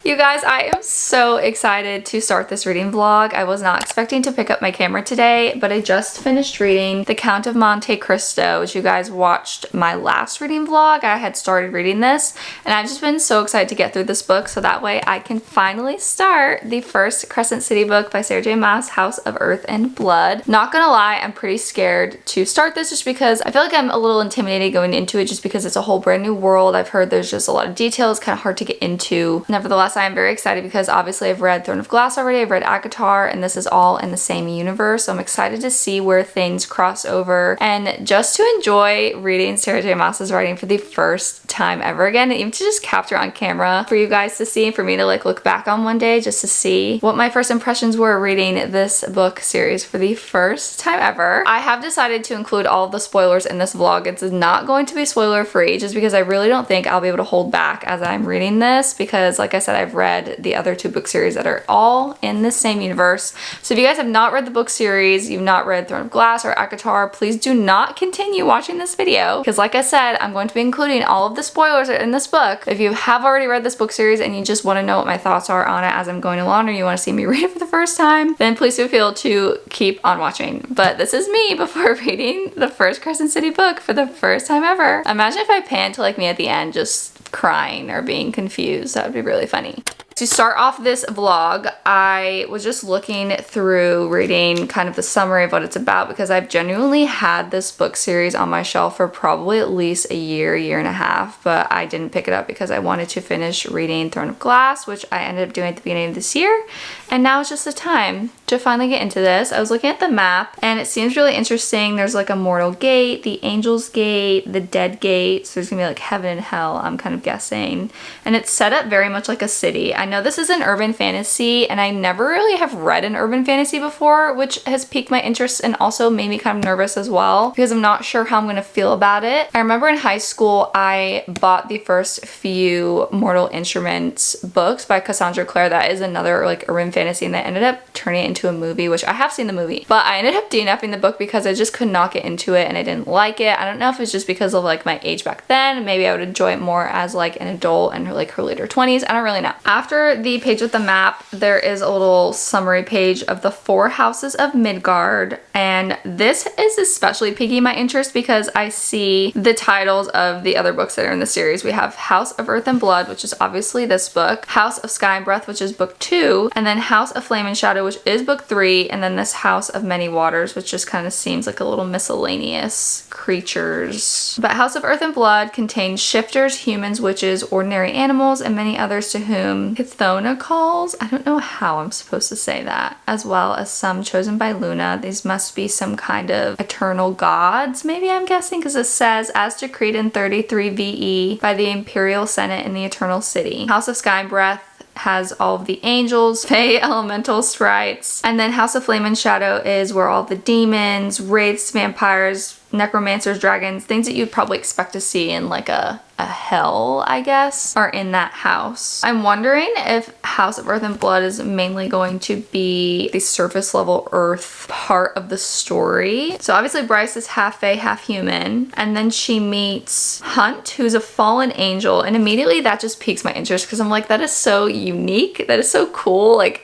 You guys, I am so excited to start this reading vlog. I was not expecting to pick up my camera today, but I just finished reading The Count of Monte Cristo. As you guys watched my last reading vlog, I had started reading this, and I've just been so excited to get through this book so that way I can finally start the first Crescent City book by Sarah J. Maas, House of Earth and Blood. Not gonna lie, I'm pretty scared to start this just because I feel like I'm a little intimidated going into it just because it's a whole brand new world. I've heard there's just a lot of details, kind of hard to get into. Nevertheless, I am very excited because obviously I've read Throne of Glass already, I've read ACOTAR, and this is all in the same universe, so I'm excited to see where things cross over and just to enjoy reading Sarah J. Maas's writing for the first time ever again, and even to just capture on camera for you guys to see, for me to like look back on one day just to see what my first impressions were reading this book series for the first time ever. I have decided to include all of the spoilers in this vlog. It's not going to be spoiler free just because I really don't think I'll be able to hold back as I'm reading this because like I said, I've read the other two book series that are all in the same universe. So if you guys have not read the book series, you've not read Throne of Glass or ACOTAR, please do not continue watching this video because like I said, I'm going to be including all of the spoilers in this book. If you have already read this book series and you just want to know what my thoughts are on it as I'm going along, or you want to see me read it for the first time, then please do feel to keep on watching. But this is me before reading the first Crescent City book for the first time ever. Imagine if I pan to like me at the end just crying or being confused. That would be really funny. To start off this vlog, I was just looking through reading kind of the summary of what it's about because I've genuinely had this book series on my shelf for probably at least a year and a half, but I didn't pick it up because I wanted to finish reading Throne of Glass, which I ended up doing at the beginning of this year, and now it's just the time to finally get into this. I was looking at the map and it seems really interesting. There's like a mortal gate, the angel's gate, the dead gate, so there's gonna be like heaven and hell, I'm kind of guessing, and it's set up very much like a city. I know this is an urban fantasy and I never really have read an urban fantasy before, which has piqued my interest and also made me kind of nervous as well because I'm not sure how I'm gonna feel about it. I remember in high school I bought the first few Mortal Instruments books by Cassandra Clare. That is another like urban fantasy, and they ended up turning it into a movie, which I have seen the movie, but I ended up DNFing the book because I just could not get into it and I didn't like it. I don't know if it's just because of like my age back then. Maybe I would enjoy it more as like an adult and like her later 20s. I don't really know. After the page with the map, there is a little summary page of the 4 houses of Midgard, and this is especially piquing my interest because I see the titles of the other books that are in the series. We have House of Earth and Blood, which is obviously this book, House of Sky and Breath, which is book 2, and then House of Flame and Shadow, which is book 3, and then this House of Many Waters, which just kind of seems like a little miscellaneous creatures. But House of Earth and Blood contains shifters, humans, witches, ordinary animals, and many others to whom Pufino calls. I don't know how I'm supposed to say that. As well as some chosen by Luna. These must be some kind of eternal gods, maybe, I'm guessing, because it says, as decreed in 33 VE by the Imperial Senate in the Eternal City. House of Sky and Breath has all of the angels, fae, elemental sprites, and then House of Flame and Shadow is where all the demons, wraiths, vampires, necromancers, dragons, things that you'd probably expect to see in like a hell, I guess, are in that house. I'm wondering if House of Earth and Blood is mainly going to be the surface level earth part of the story. So obviously Bryce is half fae, half human, and then she meets Hunt, who's a fallen angel, and immediately that just piques my interest because I'm like, that is so unique, that is so cool. Like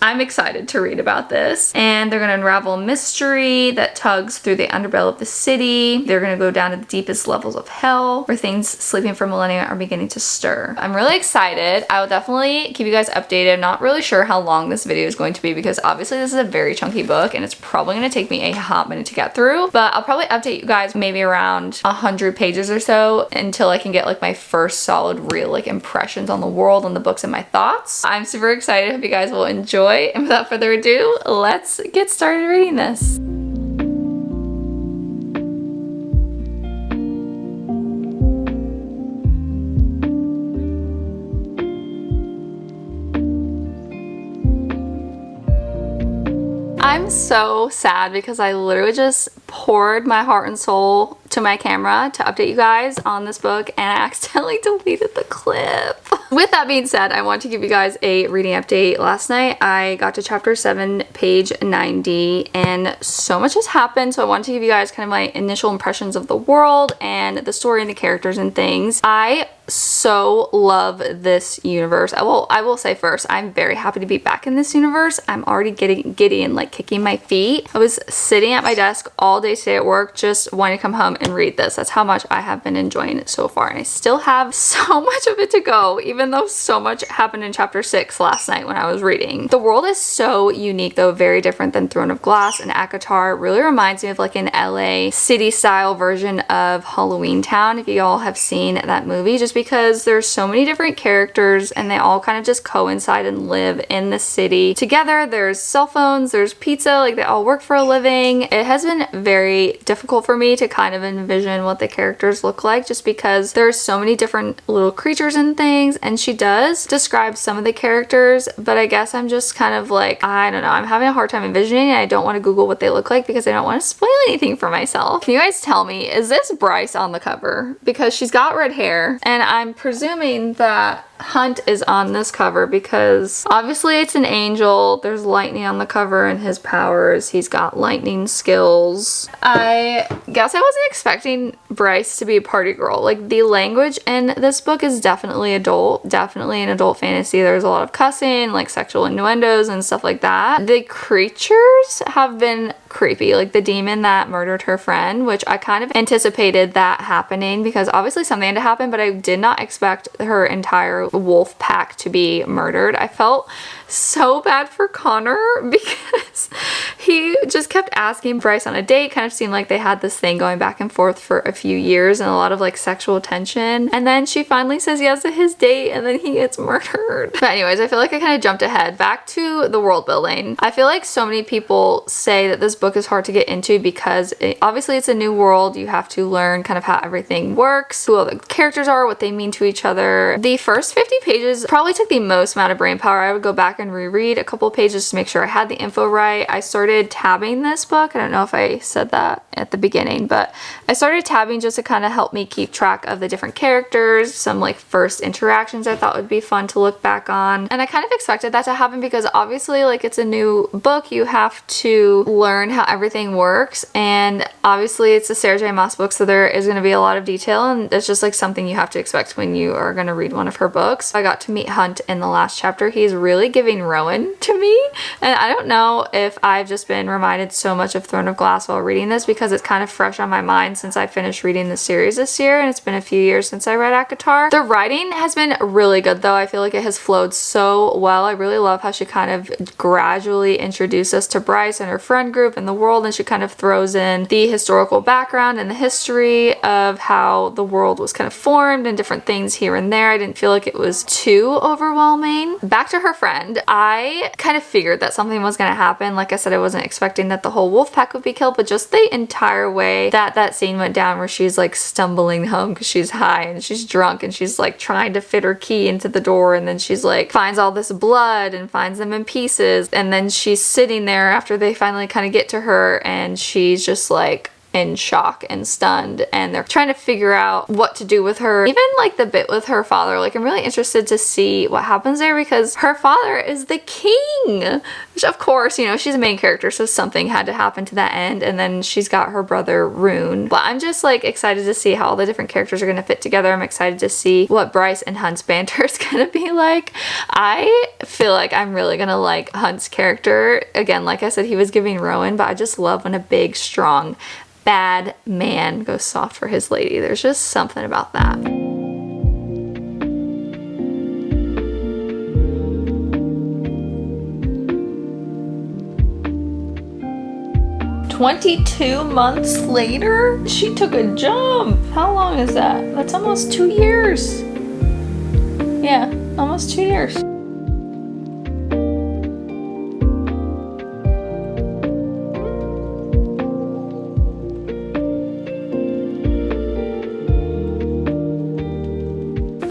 I'm excited to read about this. And they're gonna unravel a mystery that tugs through the underbelly of the city. They're gonna go down to the deepest levels of hell where things sleeping for millennia are beginning to stir. I'm really excited. I will definitely keep you guys updated. I'm not really sure how long this video is going to be because obviously this is a very chunky book and it's probably gonna take me a hot minute to get through, but I'll probably update you guys maybe around 100 pages or so until I can get like my first solid real like impressions on the world and the books and my thoughts. I'm super excited. Hope you guys will enjoy. And without further ado, let's get started reading this. I'm so sad because I literally just poured my heart and soul to my camera to update you guys on this book and I accidentally deleted the clip. With that being said, I want to give you guys a reading update. Last night I got to chapter 7, page 90, and so much has happened, so I want to give you guys kind of my initial impressions of the world and the story and the characters and things. I so love this universe. I will say first, I'm very happy to be back in this universe. I'm already getting giddy and like kicking my feet. I was sitting at my desk all day today at work just wanting to come home and read this. That's how much I have been enjoying it so far, and I still have so much of it to go, even though so much happened in chapter 6 last night when I was reading. The world is so unique though, very different than Throne of Glass and ACOTAR. It really reminds me of like an LA city style version of Halloween Town, if you all have seen that movie, just because there's so many different characters and they all kind of just coincide and live in the city together. There's cell phones, there's pizza, like they all work for a living. It has been very difficult for me to kind of envision what the characters look like, just because there's so many different little creatures and things, and she does describe some of the characters, but I guess I'm just kind of like, I don't know, I'm having a hard time envisioning it. I don't want to Google what they look like because I don't want to spoil anything for myself. Can you guys tell me, is this Bryce on the cover? Because she's got red hair, and I'm presuming that Hunt is on this cover because obviously it's an angel. There's lightning on the cover and his powers. He's got lightning skills. I guess I wasn't expecting Bryce to be a party girl. Like, the language in this book is definitely adult, definitely an adult fantasy. There's a lot of cussing, like sexual innuendos and stuff like that. The creatures have been creepy, like the demon that murdered her friend, which I kind of anticipated that happening because obviously something had to happen, but I did not expect her entire wolf pack to be murdered. I felt so bad for Connor because he just kept asking Bryce on a date. Kind of seemed like they had this thing going back and forth for a few years and a lot of like sexual tension, and then she finally says yes to his date and then he gets murdered. But anyways, I feel like I kind of jumped ahead. Back to the world building. I feel like so many people say that this book is hard to get into because obviously it's a new world. You have to learn kind of how everything works, who all the characters are, what they mean to each other. The first 50 pages probably took the most amount of brain power. I would go back and reread a couple pages to make sure I had the info right. I started tabbing this book. I don't know if I said that at the beginning, but I started tabbing just to kind of help me keep track of the different characters, some like first interactions I thought would be fun to look back on. And I kind of expected that to happen because obviously like it's a new book. You have to learn how everything works, and obviously it's a Sarah J Maas book, so there is going to be a lot of detail, and it's just like something you have to expect when you are going to read one of her books. I got to meet Hunt in the last chapter. He's really giving Rowan to me, and I don't know if I've just been reminded so much of Throne of Glass while reading this because it's kind of fresh on my mind since I finished reading the series this year, and it's been a few years since I read ACOTAR. The writing has been really good though. I feel like it has flowed so well. I really love how she kind of gradually introduced us to Bryce and her friend group and the world, and she kind of throws in the historical background and the history of how the world was kind of formed and different things here and there. I didn't feel like it was too overwhelming. Back to her friend. I kind of figured that something was going to happen. Like I said, I wasn't expecting that the whole wolf pack would be killed, but just the entire way that that scene went down where she's like stumbling home because she's high and she's drunk and she's like trying to fit her key into the door, and then she's like finds all this blood and finds them in pieces, and then she's sitting there after they finally kind of get to her and she's just like in shock and stunned, and they're trying to figure out what to do with her. Even like the bit with her father, like I'm really interested to see what happens there because her father is the king, which of course, you know, she's a main character, so something had to happen to that end, and then she's got her brother Rune. But I'm just like excited to see how all the different characters are going to fit together. I'm excited to see what Bryce and Hunt's banter is going to be like. I feel like I'm really going to like Hunt's character. Again, like I said, he was giving Rowan, but I just love when a big, strong, bad man goes soft for his lady. There's just something about that. 22 months later, she took a jump. How long is that? That's almost 2 years. Yeah, almost 2 years.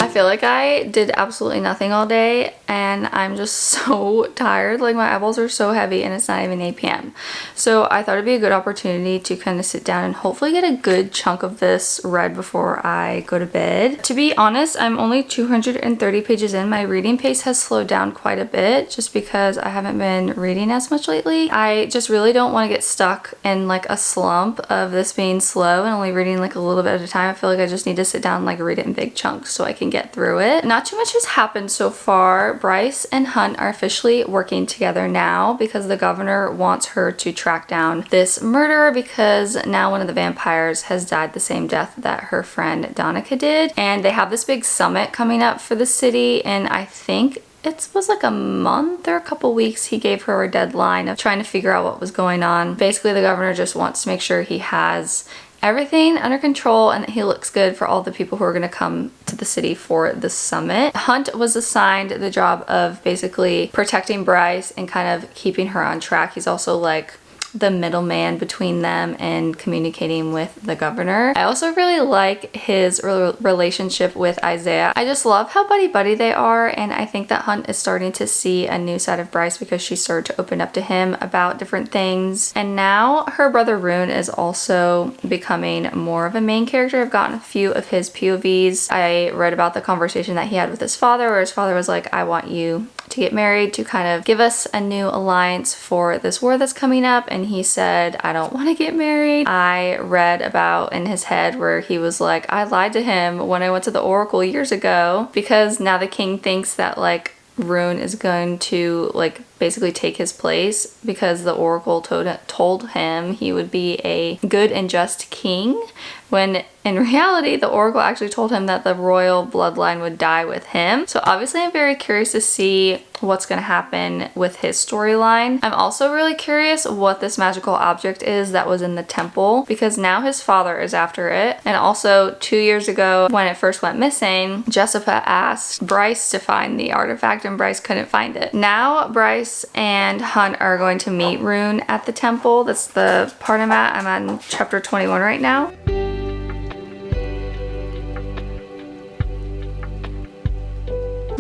I feel like I did absolutely nothing all day and I'm just so tired. Like my eyeballs are so heavy and it's not even 8 p.m. So I thought it'd be a good opportunity to kind of sit down and hopefully get a good chunk of this read before I go to bed. To be honest, I'm only 230 pages in. My reading pace has slowed down quite a bit just because I haven't been reading as much lately. I just really don't want to get stuck in like a slump of this being slow and only reading like a little bit at a time. I feel like I just need to sit down and like read it in big chunks so I can get through it. Not too much has happened so far. Bryce and Hunt are officially working together now because the governor wants her to track down this murderer because now one of the vampires has died the same death that her friend Donica did. And they have this big summit coming up for the city, and I think it was like a month or a couple weeks he gave her a deadline of trying to figure out what was going on. Basically, the governor just wants to make sure he has everything under control and that he looks good for all the people who are going to come to the city for the summit. Hunt was assigned the job of basically protecting Bryce and kind of keeping her on track. He's also like the middleman between them and communicating with the governor. I also really like his relationship with Isaiah. I just love how buddy-buddy they are, and I think that Hunt is starting to see a new side of Bryce because she started to open up to him about different things. And now her brother Rune is also becoming more of a main character. I've gotten a few of his POVs. I read about the conversation that he had with his father where his father was like, I want you to get married to kind of give us a new alliance for this war that's coming up, and he said, I don't want to get married. I read about in his head where he was like, I lied to him when I went to the Oracle years ago because now the king thinks that like Rune is going to like basically take his place because the Oracle told him he would be a good and just king, when in reality the Oracle actually told him that the royal bloodline would die with him. So obviously I'm very curious to see what's going to happen with his storyline. I'm also really curious what this magical object is that was in the temple because now his father is after it. And also 2 years ago when it first went missing, Jessica asked Bryce to find the artifact and Bryce couldn't find it. Now Bryce and Hunt are going to meet Rune at the temple. That's the part I'm at. I'm on chapter 21 right now.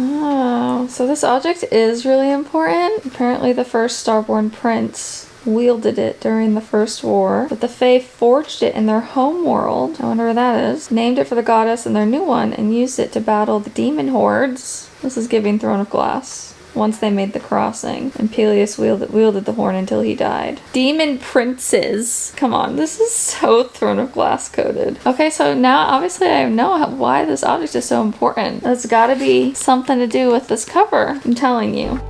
Oh, so this object is really important. Apparently the first Starborn prince wielded it during the First War, but the Fae forged it in their home world. I wonder where that is. Named it for the goddess in their new one and used it to battle the demon hordes. This is giving Throne of Glass. Once they made the crossing, and Peleus wielded the horn until he died. Demon princes. Come on, this is so Throne of Glass coded. Okay, so now obviously I know why this object is so important. It's gotta be something to do with this cover, I'm telling you.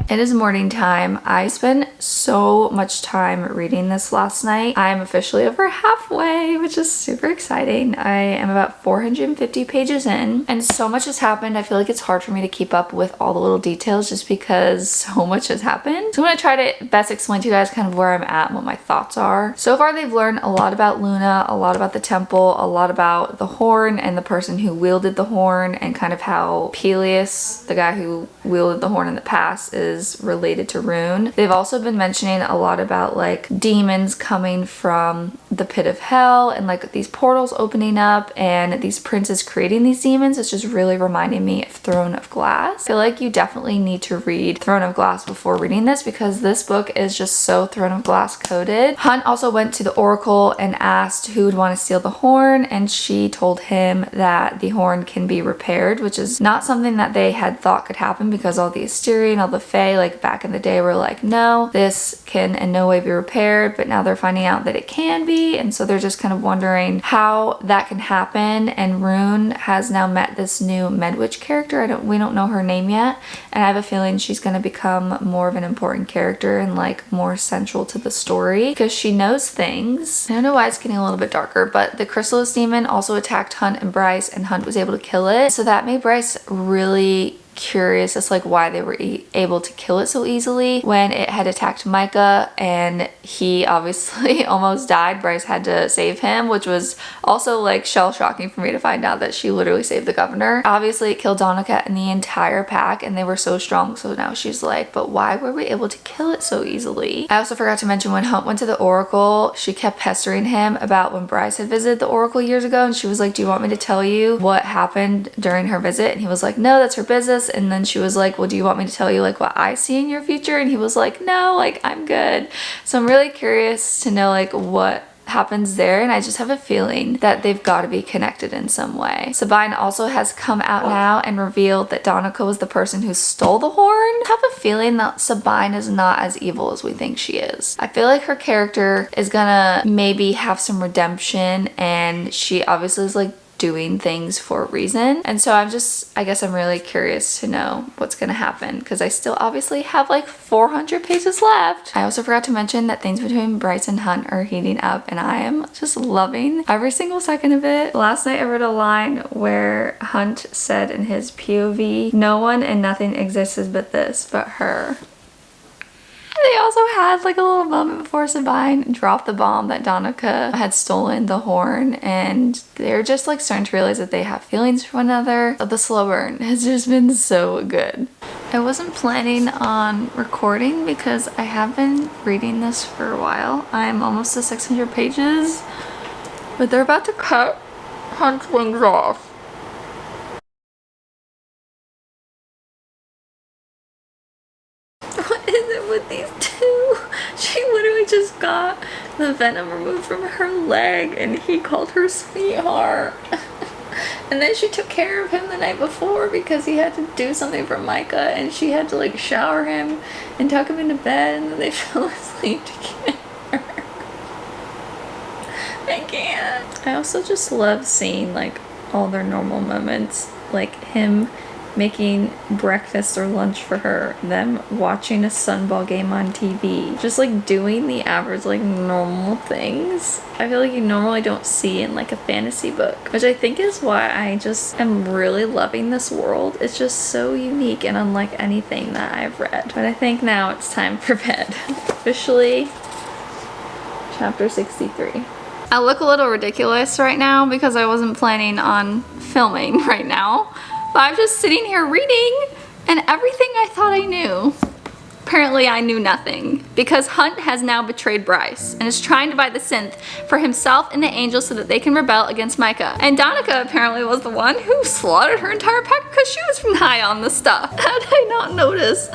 It is morning time. I spent so much time reading this last night. I'm officially over halfway, which is super exciting. I am about 450 pages in and so much has happened. I feel like it's hard for me to keep up with all the little details just because so much has happened. So I'm going to try to best explain to you guys kind of where I'm at and what my thoughts are. So far they've learned a lot about Luna, a lot about the temple, a lot about the horn and the person who wielded the horn, and kind of how Peleus, the guy who wielded the horn in the past, is related to Rune. They've also been mentioning a lot about like demons coming from the pit of hell and like these portals opening up and these princes creating these demons. It's just really reminding me of Throne of Glass. I feel like you definitely need to read Throne of Glass before reading this because this book is just so Throne of Glass coded. Hunt also went to the Oracle and asked who would want to steal the horn, and she told him that the horn can be repaired, which is not something that they had thought could happen because all the Asteri and all the Fae like back in the day were like, no, this can in no way be repaired, but now they're finding out that it can be, and so they're just kind of wondering how that can happen. And Rune has now met this new Medwitch character. We don't know her name yet, and I have a feeling she's going to become more of an important character and like more central to the story because she knows things. I don't know why it's getting a little bit darker, but the Chrysalis demon also attacked Hunt and Bryce, and Hunt was able to kill it, so that made Bryce really curious as like why they were able to kill it so easily when it had attacked Micah and he obviously almost died. Bryce had to save him, which was also like shell-shocking for me to find out that she literally saved the governor. Obviously it killed Donica and the entire pack and they were so strong, so now she's like, but why were we able to kill it so easily? I also forgot to mention when Hunt went to the Oracle, she kept pestering him about when Bryce had visited the Oracle years ago, and she was like, do you want me to tell you what happened during her visit? And he was like, no, that's her business. And then she was like, well, do you want me to tell you like what I see in your future? And he was like, no, like I'm good. So I'm really curious to know like what happens there, and I just have a feeling that they've got to be connected in some way. Sabine also has come out now and revealed that Donica was the person who stole the horn. I have a feeling that Sabine is not as evil as we think she is. I feel like her character is gonna maybe have some redemption, and she obviously is like doing things for a reason. And so I guess I'm really curious to know what's gonna happen because I still obviously have like 400 pages left. I also forgot to mention that things between Bryce and Hunt are heating up and I am just loving every single second of it. Last night I read a line where Hunt said in his POV, no one and nothing exists but this, but her. They also had like a little moment before Sabine dropped the bomb that Donica had stolen the horn, and they're just like starting to realize that they have feelings for one another. The slow burn has just been so good. I wasn't planning on recording because I have been reading this for a while. I'm almost to 600 pages, but they're about to cut Hunt's wings off. What is it with these two? She literally just got the venom removed from her leg and he called her sweetheart. And then she took care of him the night before because he had to do something for Micah and she had to like shower him and tuck him into bed, and then they fell asleep together. I can't. I also just love seeing like all their normal moments, like him making breakfast or lunch for her, them watching a Sunball game on TV, just like doing the average like normal things I feel like you normally don't see in like a fantasy book, which I think is why I just am really loving this world. It's just so unique and unlike anything that I've read. But I think now it's time for bed. Officially chapter 63. I look a little ridiculous right now because I wasn't planning on filming right now. But I'm just sitting here reading, and everything I thought I knew, apparently I knew nothing. Because Hunt has now betrayed Bryce and is trying to buy the synth for himself and the angels so that they can rebel against Micah. And Donica apparently was the one who slaughtered her entire pack because she was high on the stuff. How did I not notice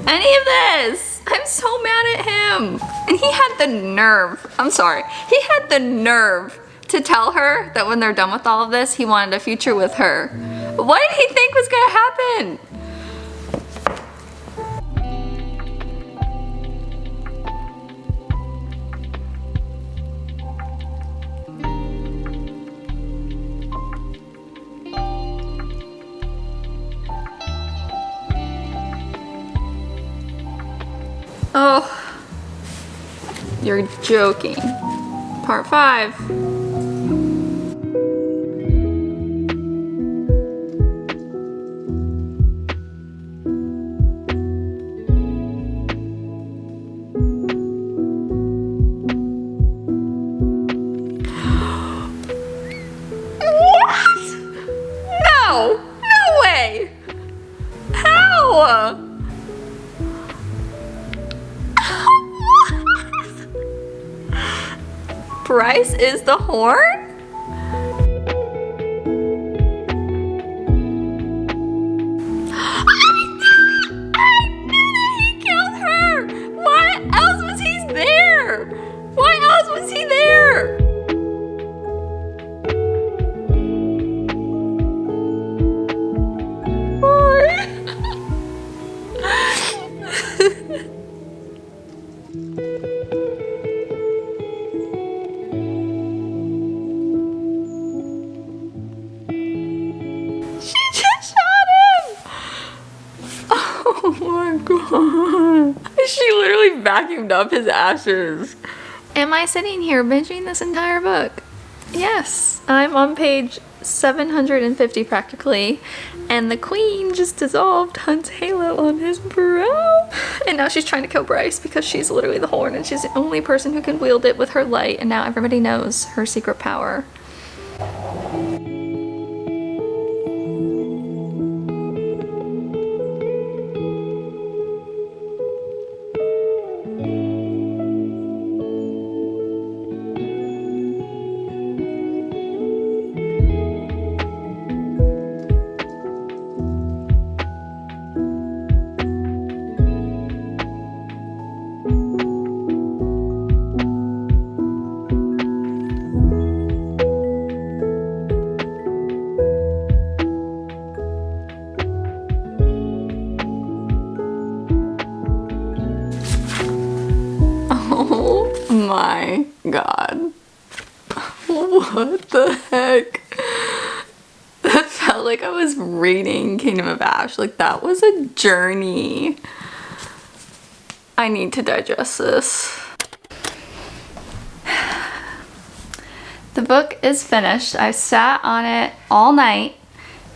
any of this? I'm so mad at him. And he had the nerve, I'm sorry, he had the nerve to tell her that when they're done with all of this, he wanted a future with her. What did he think was gonna happen? Oh, you're joking. Part 5. No way! How? Bryce is the horn? I knew that he killed her! Why else was he there? Why else was he there? She literally vacuumed up his ashes. Am I sitting here binging this entire book? Yes, I'm on page 750 practically, and the queen just dissolved Hunt's halo on his brow. And now she's trying to kill Bryce because she's literally the horn and she's the only person who can wield it with her light, and now everybody knows her secret power. My God. What the heck? That felt like I was reading Kingdom of Ash. Like, that was a journey. I need to digest this. The book is finished. I sat on it all night,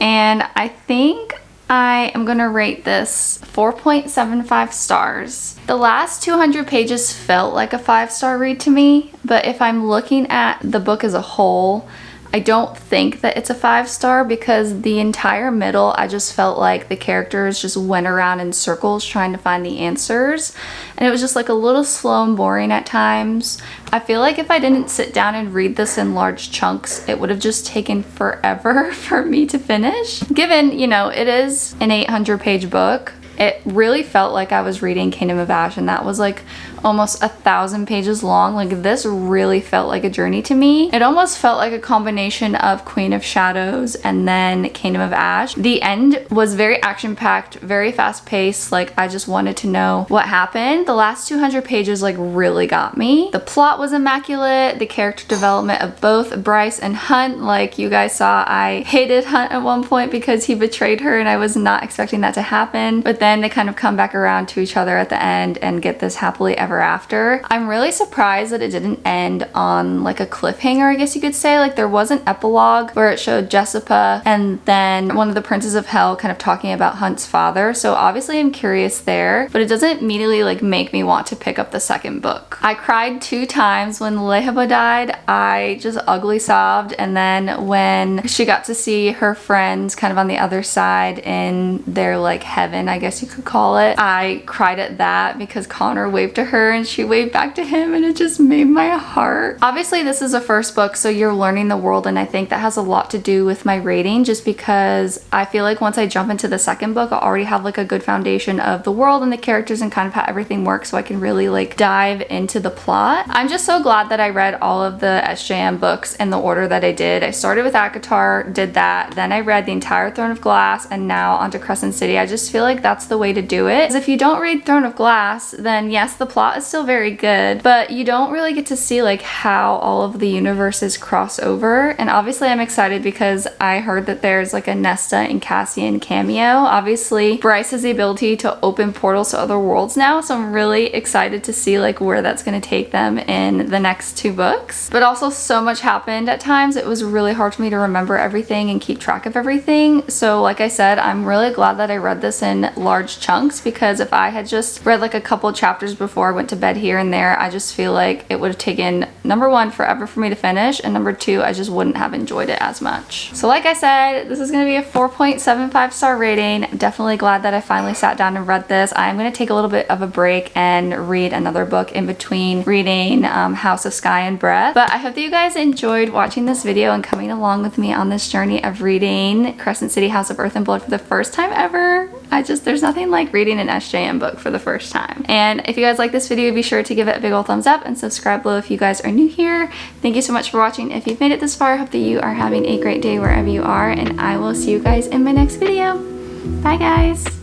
and I think I am gonna rate this 4.75 stars. The last 200 pages felt like a 5-star read to me, but if I'm looking at the book as a whole, I don't think that it's a 5-star because the entire middle, I just felt like the characters just went around in circles trying to find the answers. And it was just like a little slow and boring at times. I feel like if I didn't sit down and read this in large chunks, it would have just taken forever for me to finish. Given, you know, it is an 800-page book, it really felt like I was reading Kingdom of Ash, and that was like almost 1,000 pages long. Like, this really felt like a journey to me. It almost felt like a combination of Queen of Shadows and then Kingdom of Ash. The end was very action-packed, very fast-paced. Like, I just wanted to know what happened. The last 200 pages like really got me. The plot was immaculate. The character development of both Bryce and Hunt, like you guys saw, I hated Hunt at one point because he betrayed her and I was not expecting that to happen. But then they kind of come back around to each other at the end and get this happily ever after. I'm really surprised that it didn't end on like a cliffhanger, I guess you could say. Like, there was an epilogue where it showed Jessica and then one of the princes of hell kind of talking about Hunt's father. So obviously I'm curious there, but it doesn't immediately like make me want to pick up the second book. I cried 2 times when Lehaba died. I just ugly sobbed, and then when she got to see her friends kind of on the other side in their like heaven, I guess you could call it, I cried at that because Connor waved to her and she waved back to him, and it just made my heart. Obviously this is a first book, so you're learning the world, and I think that has a lot to do with my rating, just because I feel like once I jump into the second book, I already have like a good foundation of the world and the characters and kind of how everything works, so I can really like dive into the plot. I'm just so glad that I read all of the SJM books in the order that I did. I started with ACOTAR, did that, then I read the entire Throne of Glass, and now onto Crescent City. I just feel like that's the way to do it. Because if you don't read Throne of Glass, then yes, the plot is still very good, but you don't really get to see like how all of the universes cross over. And obviously I'm excited because I heard that there's like a Nesta and Cassian cameo. Obviously Bryce has the ability to open portals to other worlds now, so I'm really excited to see like where that's going to take them in the next 2 books. But also so much happened at times, it was really hard for me to remember everything and keep track of everything. So like I said, I'm really glad that I read this in large chunks, because if I had just read like a couple chapters before I went to bed here and there, I just feel like it would have taken, number 1, forever for me to finish, and number 2, I just wouldn't have enjoyed it as much. So like I said, this is going to be a 4.75 star rating. I'm definitely glad that I finally sat down and read this. I'm going to take a little bit of a break and read another book in between reading House of Sky and Breath. But I hope that you guys enjoyed watching this video and coming along with me on this journey of reading Crescent City House of Earth and Blood for the first time ever. There's nothing like reading an SJM book for the first time. And if you guys like this video, be sure to give it a big old thumbs up and subscribe below if you guys are new here. Thank you so much for watching. If you've made it this far, I hope that you are having a great day wherever you are, and I will see you guys in my next video. Bye guys!